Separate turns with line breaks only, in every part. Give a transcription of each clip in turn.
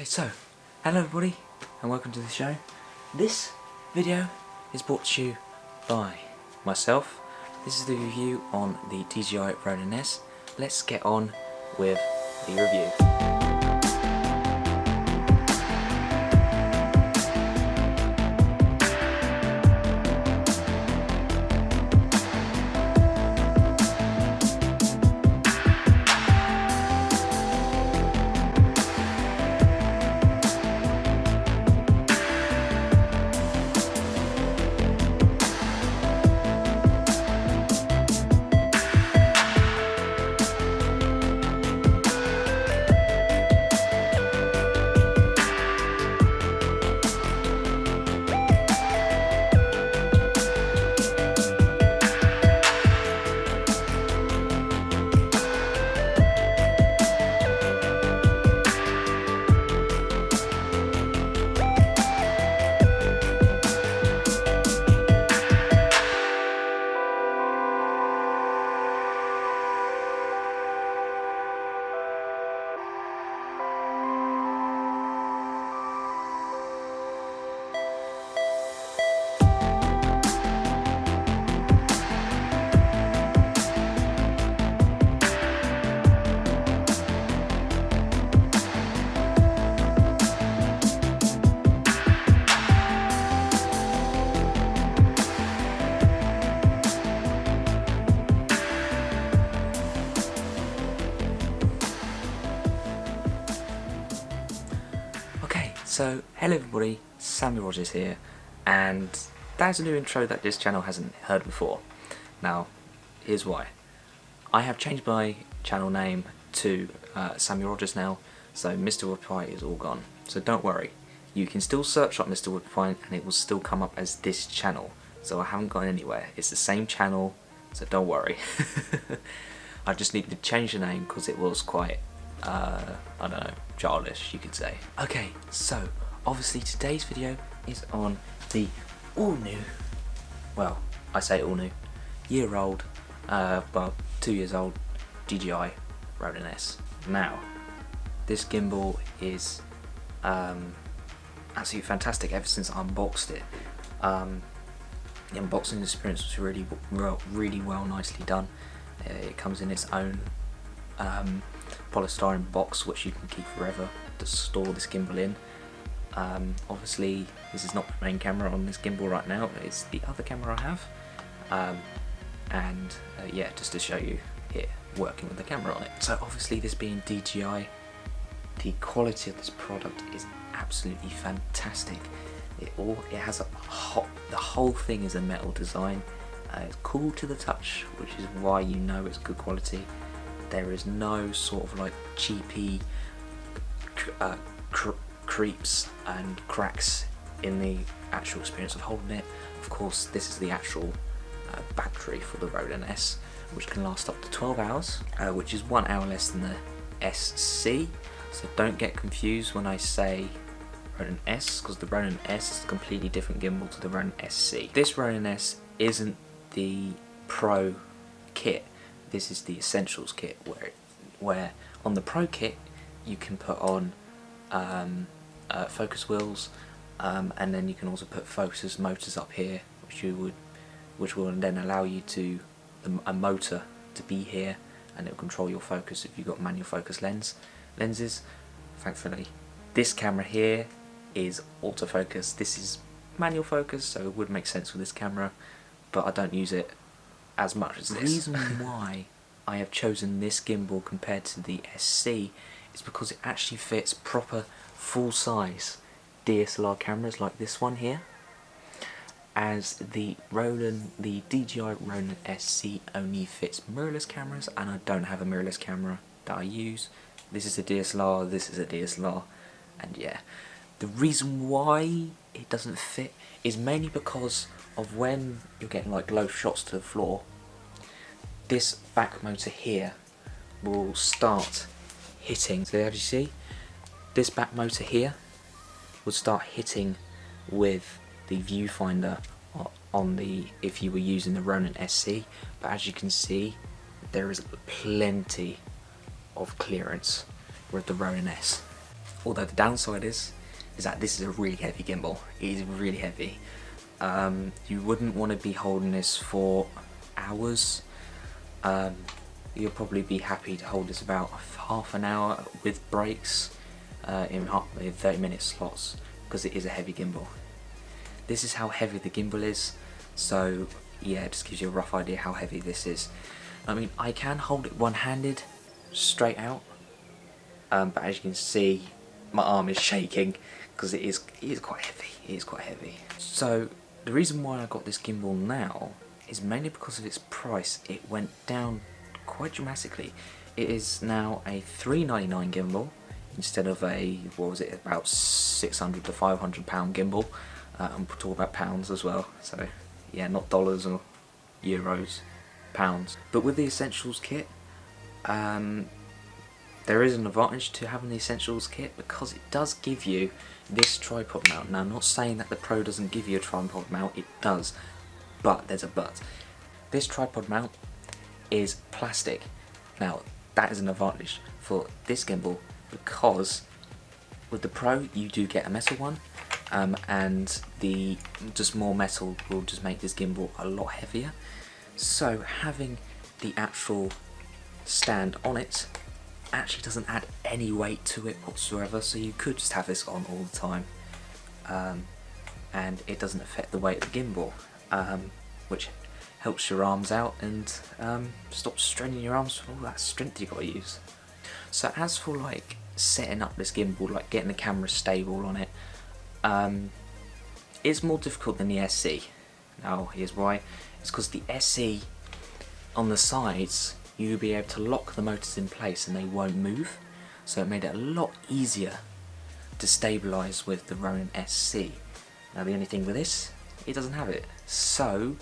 Okay, so hello everybody and welcome to the show. This video is brought to you by myself. This is the review on the DJI Ronin-S. Let's get on with the review. So, hello everybody, Sammy Rogers here, and that's a new intro that this channel hasn't heard before. Now, here's why. I have changed my channel name to Sammy Rogers now, so Mr. Woodpie is all gone. So don't worry, you can still search up Mr. Woodpie and it will still come up as this channel. So I haven't gone anywhere, it's the same channel, so don't worry. I just needed to change the name because it was quite I don't know, childish you could say. Okay, so obviously today's video is on the all new, well I say all new, year old, well 2 years old DJI Ronin-S. Now this gimbal is absolutely fantastic ever since I unboxed it. The unboxing experience was really well, nicely done. It comes in its own polystyrene box which you can keep forever to store this gimbal in. Obviously this is not my main camera on this gimbal right now, it's the other camera I have, yeah, just to show you here working with the camera on it. So obviously this being DJI, the quality of this product is absolutely fantastic. It has the whole thing is a metal design. It's cool to the touch, which is why you know it's good quality. There is no sort of like cheapy creeps and cracks in the actual experience of holding it. Of course, this is the actual battery for the Ronin-S, which can last up to 12 hours, which is 1 hour less than the SC. So don't get confused when I say Ronin-S, because the Ronin-S is a completely different gimbal to the Ronin-SC. This Ronin-S isn't the Pro kit. This is the Essentials kit, where on the Pro kit you can put on focus wheels, and then you can also put focus motors up here, which will then allow you to a motor to be here, and it will control your focus if you've got manual focus lenses. Thankfully, this camera here is autofocus. This is manual focus, so it would make sense for this camera, but I don't use it as much as this. The reason why I have chosen this gimbal compared to the SC is because it actually fits proper full-size DSLR cameras like this one here, as the DJI Ronin SC only fits mirrorless cameras, and I don't have a mirrorless camera that I use. This is a DSLR, this is a DSLR, and yeah. The reason why it doesn't fit is mainly because of when you're getting like low shots to the floor, this back motor here will start hitting. So as you see, this back motor here would start hitting with the viewfinder on the, if you were using the Ronin SC, but as you can see there is plenty of clearance with the Ronin-S. Although the downside is that this is a really heavy gimbal. It is really heavy. You wouldn't want to be holding this for hours. You'll probably be happy to hold this about half an hour with breaks in 30-minute slots, because it is a heavy gimbal. This is how heavy the gimbal is, so yeah, it just gives you a rough idea how heavy this is. I mean, I can hold it one-handed, straight out, but as you can see, my arm is shaking because it is quite heavy. It is quite heavy. So the reason why I got this gimbal now is mainly because of its price. It went down quite dramatically. It is now a $399 gimbal instead of a, what was it, about £600 to £500 gimbal. I'm talking about pounds as well, so yeah, not dollars or euros, pounds. But with the Essentials kit, there is an advantage to having the Essentials kit, because it does give you this tripod mount. Now, I'm not saying that the Pro doesn't give you a tripod mount, it does, but there's a but. This tripod mount is plastic. Now, that is an advantage for this gimbal, because with the Pro you do get a metal one, and the just more metal will just make this gimbal a lot heavier. So having the actual stand on it actually doesn't add any weight to it whatsoever, so you could just have this on all the time, and it doesn't affect the weight of the gimbal, which helps your arms out and stops straining your arms for all that strength you got to use. So as for like setting up this gimbal, like getting the camera stable on it, it's more difficult than the SE. Now here's why. It's because the SE on the sides, you'll be able to lock the motors in place and they won't move, so it made it a lot easier to stabilise with the Ronin-S. Now the only thing with this, it doesn't have it, so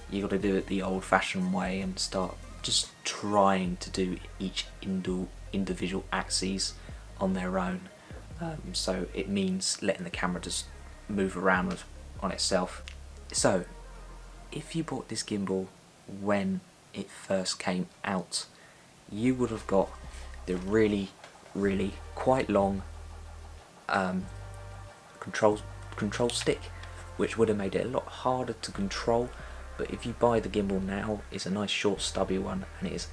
you got to do it the old-fashioned way and start just trying to do each individual axes on their own. So it means letting the camera just move around on itself. So if you bought this gimbal when it first came out, you would have got the really quite long control stick, which would have made it a lot harder to control. But if you buy the gimbal now, it's a nice short stubby one, and it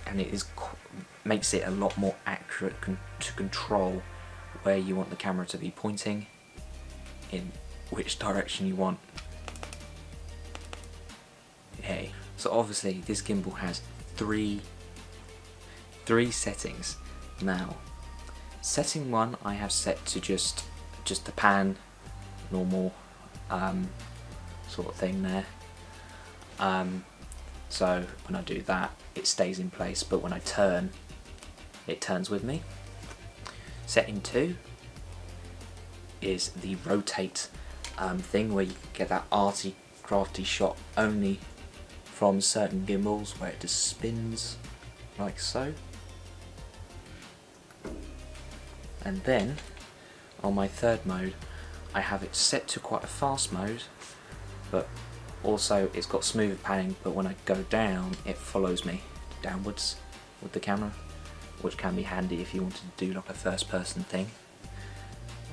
makes it a lot more accurate to control where you want the camera to be pointing, in which direction you want. Okay, so obviously this gimbal has three settings. Now, setting 1 I have set to just the pan, normal sort of thing there. So when I do that, it stays in place, but when I turn, it turns with me. Setting 2 is the rotate thing, where you get that arty crafty shot only from certain gimbals, where it just spins like so. And then on my third mode, I have it set to quite a fast mode, but also it's got smooth panning, but when I go down, it follows me downwards with the camera, which can be handy if you wanted to do like a first person thing.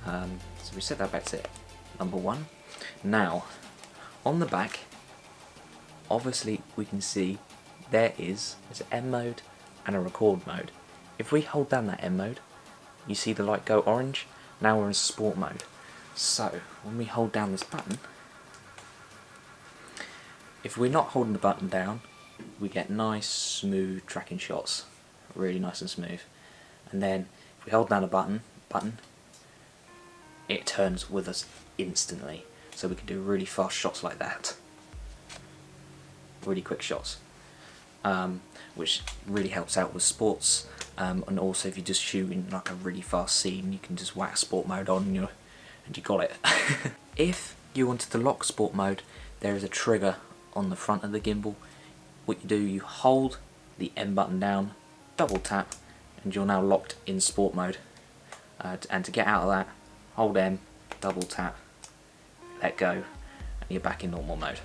So we set that back to number 1. Now, on the back, obviously we can see there's an M mode and a record mode. If we hold down that M mode, you see the light go orange. Now we're in sport mode. So when we hold down this button, if we're not holding the button down, we get nice smooth tracking shots, really nice and smooth. And then if we hold down a button, it turns with us instantly, so we can do really fast shots like that, really quick shots, which really helps out with sports. And also if you're just shooting like a really fast scene, you can just whack sport mode on and you got it. If you wanted to lock sport mode, there is a trigger on the front of the gimbal. What you do, you hold the M button down, double tap, and you're now locked in sport mode. And to get out of that, hold M, double tap, let go, and you're back in normal mode,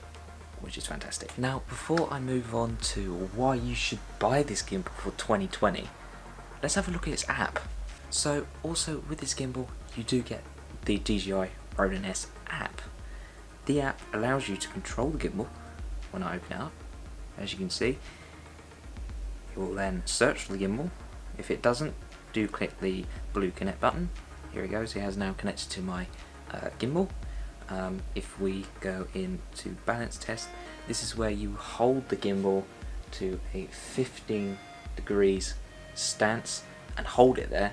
which is fantastic. Now, before I move on to why you should buy this gimbal for 2020, let's have a look at its app. So also with this gimbal, you do get the DJI Ronin-S app. The app allows you to control the gimbal when I open it up. As you can see, it will then search for the gimbal. If it doesn't, do click the blue connect button. Here it goes, it has now connected to my gimbal. If we go into balance test, this is where you hold the gimbal to a 15 degrees stance and hold it there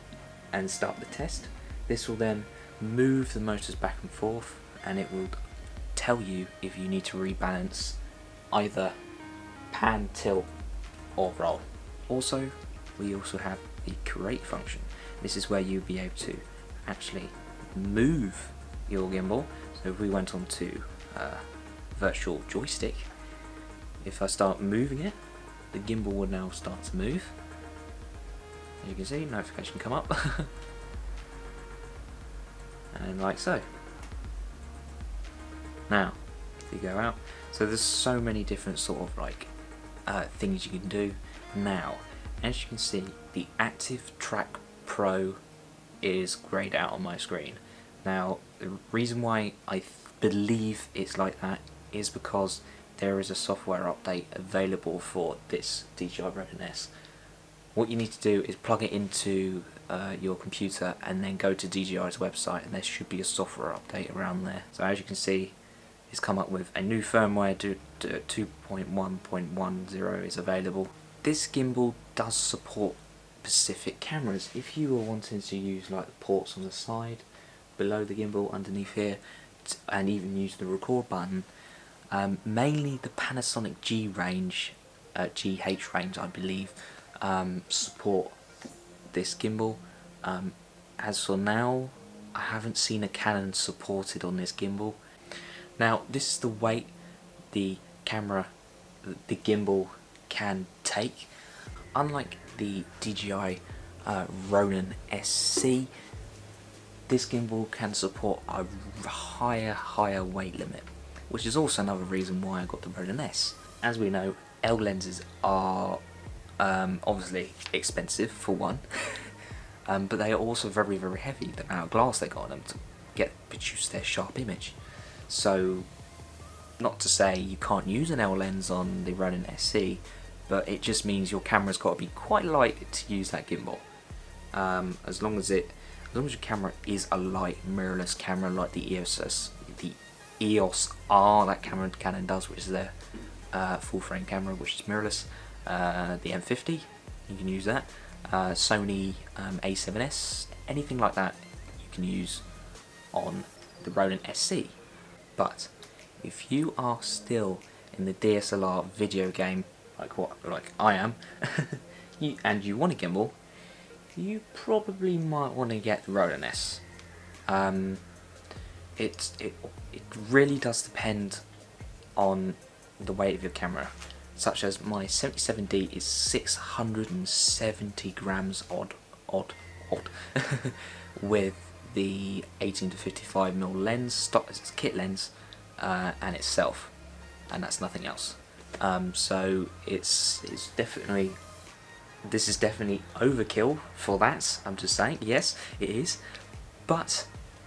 and start the test. This will then move the motors back and forth, and it will tell you if you need to rebalance either pan, tilt or roll. Also, we also have the greate function. This is where you'll be able to actually move your gimbal. So if we went on to virtual joystick, if I start moving it, the gimbal will now start to move. As you can see, notification come up. And like so. Now, if you go out, so there's so many different sort of like things you can do. Now, as you can see, the Active Track Pro is grayed out on my screen. Now, the reason why I believe it's like that is because there is a software update available for this DJI Ronin-S. What you need to do is plug it into your computer and then go to DJI's website, and there should be a software update around there. So as you can see, it's come up with a new firmware, 2.1.10 is available. This gimbal does support specific cameras. If you were wanting to use like the ports on the side, below the gimbal, underneath here, and even use the record button, mainly the Panasonic GH range I believe support this gimbal. As for now, I haven't seen a Canon supported on this gimbal. Now, this is the weight the gimbal can take. Unlike the DJI Ronin-SC, this gimbal can support a higher weight limit, which is also another reason why I got the Ronin-S. As we know, L lenses are obviously expensive for one, but they are also very heavy. The amount of glass they got on them to produce their sharp image. So, not to say you can't use an L lens on the Ronin-SC, but it just means your camera's got to be quite light to use that gimbal. As long as your camera is a light mirrorless camera like the EOS R that Canon does, which is their full frame camera, which is mirrorless. The M50, you can use that. Sony A7S, anything like that, you can use on the Ronin-SC. But if you are still in the DSLR video game, like I am, and you want a gimbal, you probably might want to get the Ronin-S. It really does depend on the weight of your camera, such as my 77D is 670 grams odd with the 18 to 55mm lens, kit lens, and itself, and that's nothing else. So this is definitely overkill for that. I'm just saying, yes, it is. But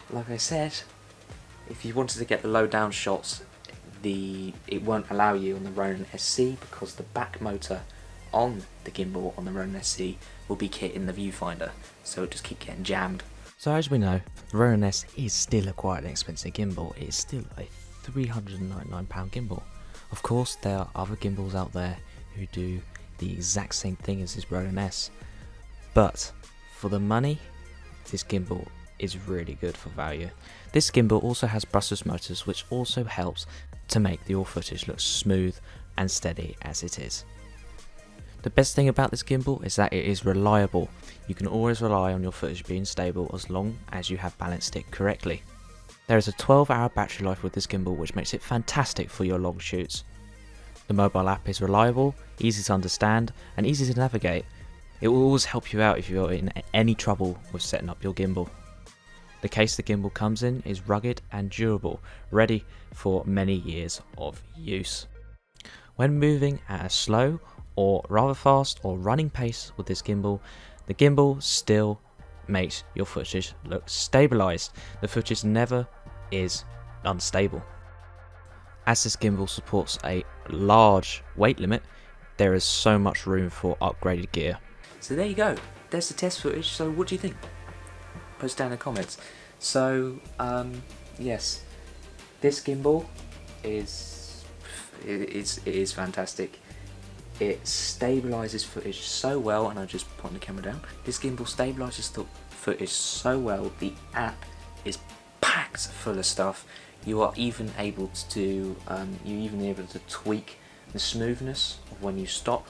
like I said, if you wanted to get the low down shots, it won't allow you on the Ronin-SC because the back motor on the gimbal on the Ronin-SC will be kit in the viewfinder, so it just keep getting jammed.
So as we know, the Ronin-S is still quite an expensive gimbal. It is still a £399 gimbal. Of course, there are other gimbals out there who do the exact same thing as this Ronin-S, but for the money, this gimbal is really good for value. This gimbal also has brushless motors, which also helps to make the raw footage look smooth and steady as it is. The best thing about this gimbal is that it is reliable. You can always rely on your footage being stable as long as you have balanced it correctly. There is a 12-hour battery life with this gimbal, which makes it fantastic for your long shoots. The mobile app is reliable, easy to understand, and easy to navigate. It will always help you out if you're in any trouble with setting up your gimbal. The case the gimbal comes in is rugged and durable, ready for many years of use. When moving at a slow or rather fast or running pace with this gimbal, the gimbal still makes your footage look stabilized. The footage never is unstable. As this gimbal supports a large weight limit, there is so much room for upgraded gear.
So there you go, there's the test footage. So what do you think? Post down in the comments. So yes, this gimbal is fantastic. It stabilizes footage so well, and I just point the camera down. This gimbal stabilizes the footage so well. The app is packed full of stuff. You are even able to do, tweak the smoothness of when you stop,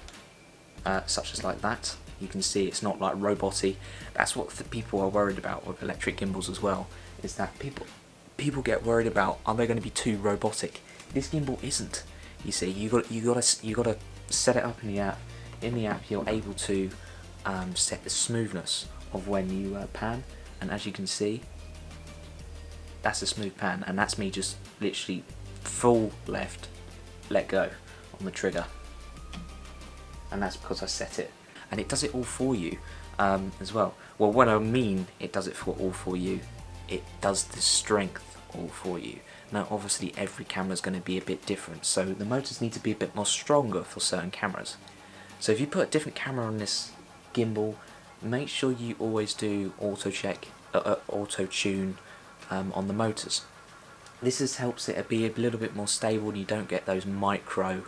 such as like that. You can see it's not like roboty. That's what the people are worried about with electric gimbals as well. Is that people get worried about, are they going to be too robotic? This gimbal isn't. You see, you gotta set it up in the app. In the app, you're able to set the smoothness of when you pan, and as you can see, that's a smooth pan, and that's me just literally full left, let go on the trigger, and that's because I set it, and it does it all for you as well. Well, what I mean, it does it all for you, it does the strength all for you. Now obviously every camera is going to be a bit different, so the motors need to be a bit more stronger for certain cameras. So if you put a different camera on this gimbal, make sure you always do auto tune on the motors. This helps it be a little bit more stable, and you don't get those micro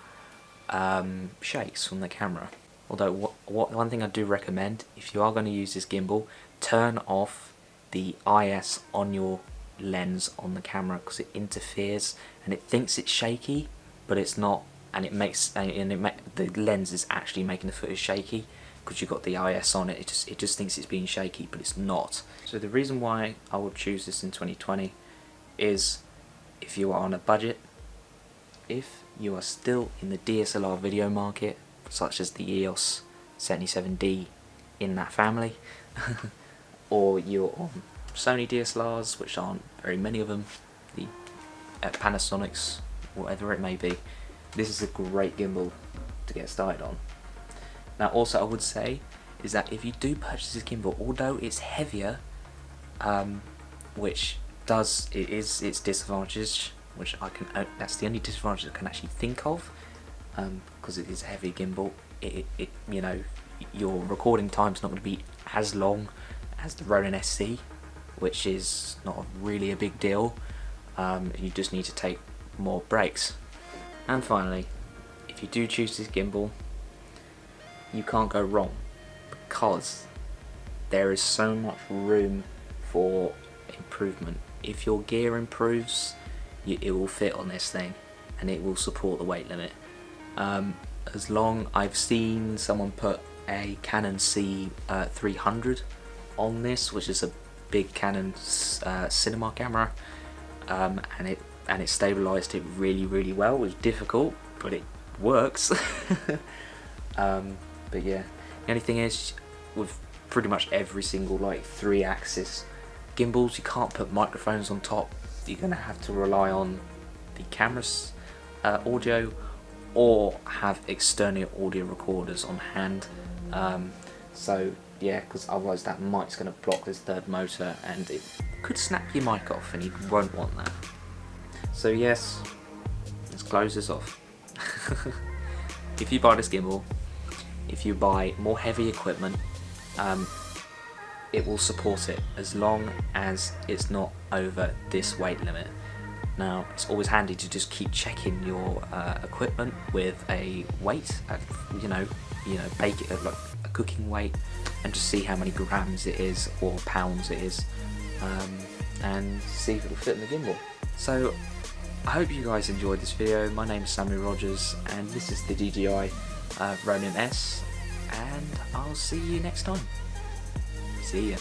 shakes from the camera. Although one thing I do recommend, if you are going to use this gimbal, turn off the IS on your lens on the camera, because it interferes and it thinks it's shaky, but it's not, and the lens is actually making the footage shaky because you've got the IS on it. It just thinks it's being shaky, but it's not. So the reason why I would choose this in 2020 is if you are on a budget, if you are still in the DSLR video market, such as the EOS 77D in that family, or you're on Sony DSLRs, which aren't very many of them, the Panasonics, whatever it may be, this is a great gimbal to get started on. Now also I would say is that if you do purchase this gimbal, although it's heavier, which is its disadvantage, which that's the only disadvantage I can actually think of, because it is a heavy gimbal. You know, your recording time's not going to be as long as the Ronin-S, which is not really a big deal. You just need to take more breaks. And finally, if you do choose this gimbal, you can't go wrong, because there is so much room for improvement. If your gear improves, it will fit on this thing, and it will support the weight limit. I've seen someone put a Canon C300 on this, which is a big Canon cinema camera, and it stabilized it really well. It was difficult, but it works. But yeah, the only thing is, with pretty much every single like 3-axis gimbals, you can't put microphones on top. You're gonna have to rely on the camera's audio, or have external audio recorders on hand. So yeah, because otherwise that mic's going to block this third motor, and it could snap your mic off, and you won't want that. So yes, let's close this off. If you buy this gimbal, if you buy more heavy equipment, it will support it as long as it's not over this weight limit. Now it's always handy to just keep checking your equipment with a weight, bake it like a cooking weight, and just see how many grams it is or pounds it is, and see if it'll fit in the gimbal. So I hope you guys enjoyed this video. My name is Sammy Rogers, and this is the DJI Ronin-S, and I'll see you next time. See ya.